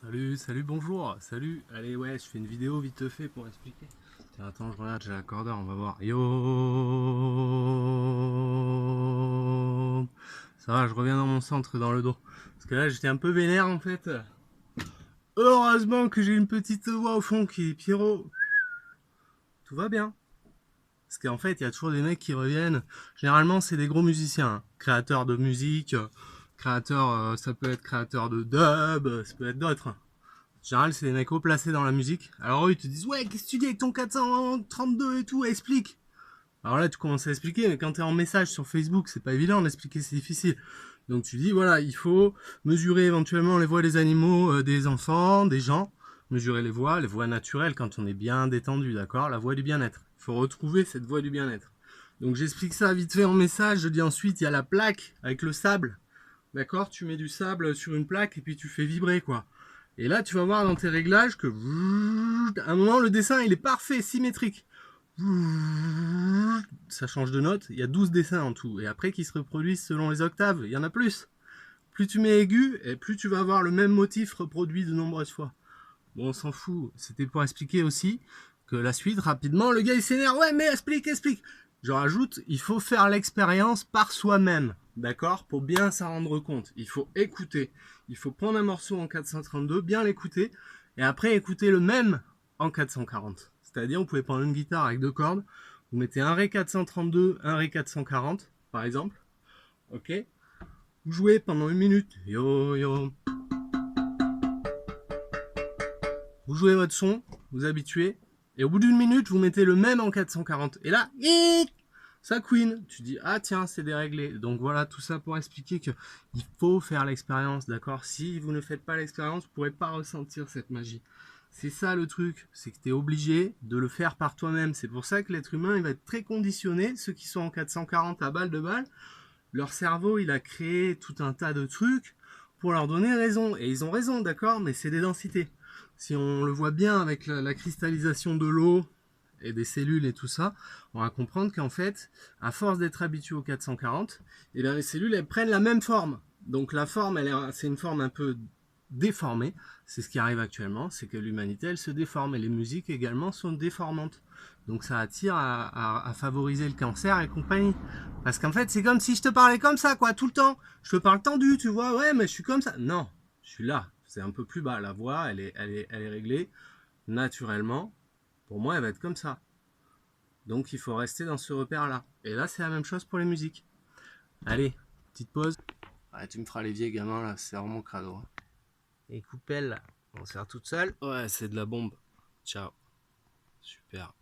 Salut, bonjour, salut. Allez, ouais, je fais une vidéo vite fait pour expliquer. Tiens, attends, je regarde, j'ai l'accordeur, on va voir. Yo. Ça va, je reviens dans mon centre, dans le dos. Parce que là, j'étais un peu vénère en fait. Heureusement que j'ai une petite voix au fond qui est Pierrot. Tout va bien. Parce qu'en fait, il y a toujours des mecs qui reviennent. Généralement, c'est des gros musiciens, hein. Créateurs de musique, créateurs, ça peut être créateur de dub, ça peut être d'autres. En général, c'est des mecs haut placés dans la musique. Alors eux, ils te disent, ouais, qu'est-ce que tu dis avec ton 432 et tout, explique. Alors là, tu commences à expliquer, mais quand t'es en message sur Facebook, c'est pas évident d'expliquer, c'est difficile. Donc tu dis, voilà, il faut mesurer éventuellement les voix des animaux, des enfants, des gens, mesurer les voix naturelles quand on est bien détendu, d'accord? La voix du bien-être. Il faut retrouver cette voix du bien-être. Donc j'explique ça vite fait en message, je dis ensuite, il y a la plaque avec le sable, d'accord? Tu mets du sable sur une plaque et puis tu fais vibrer, quoi. Et là, tu vas voir dans tes réglages que, à un moment, le dessin, il est parfait, symétrique. Ça change de note, il y a 12 dessins en tout. Et après, qui se reproduisent selon les octaves, il y en a plus. Plus tu mets aigu, et plus tu vas avoir le même motif reproduit de nombreuses fois. Bon, on s'en fout. C'était pour expliquer aussi que la suite, rapidement, le gars, il s'énerve. Ouais, mais explique. Je rajoute, il faut faire l'expérience par soi-même. D'accord? Pour bien s'en rendre compte. Il faut écouter. Il faut prendre un morceau en 432, bien l'écouter, et après écouter le même en 440. C'est-à-dire, vous pouvez prendre une guitare avec deux cordes, vous mettez un Ré 432, un Ré 440, par exemple. Ok? Vous jouez pendant une minute. Yo, yo. Vous jouez votre son, vous habituez, et au bout d'une minute, vous mettez le même en 440. Et là, ça queen. Tu dis, ah tiens, c'est déréglé. Donc voilà, tout ça pour expliquer que il faut faire l'expérience, d'accord? Si vous ne faites pas l'expérience, vous ne pourrez pas ressentir cette magie. C'est ça le truc, c'est que tu es obligé de le faire par toi-même. C'est pour ça que l'être humain, il va être très conditionné. Ceux qui sont en 440 à balle de balle, leur cerveau, il a créé tout un tas de trucs pour leur donner raison. Et ils ont raison, d'accord? Mais c'est des densités. Si on le voit bien avec la cristallisation de l'eau et des cellules et tout ça, on va comprendre qu'en fait, à force d'être habitué au 440, eh bien les cellules, elles prennent la même forme. Donc la forme, c'est une forme un peu déformée. C'est ce qui arrive actuellement, c'est que l'humanité, elle se déforme. Et les musiques également sont déformantes. Donc ça attire à favoriser le cancer et compagnie. Parce qu'en fait, c'est comme si je te parlais comme ça, quoi, tout le temps. Je te parle tendu, tu vois, ouais, mais je suis comme ça. Non, je suis là. C'est un peu plus bas. La voix, elle est réglée naturellement. Pour moi, elle va être comme ça. Donc il faut rester dans ce repère-là. Et là, c'est la même chose pour les musiques. Allez, petite pause. Ouais, tu me feras les vieilles gamins, là, c'est vraiment crado. Et coupelle, là, on se faire toute seule. Ouais, c'est de la bombe. Ciao. Super.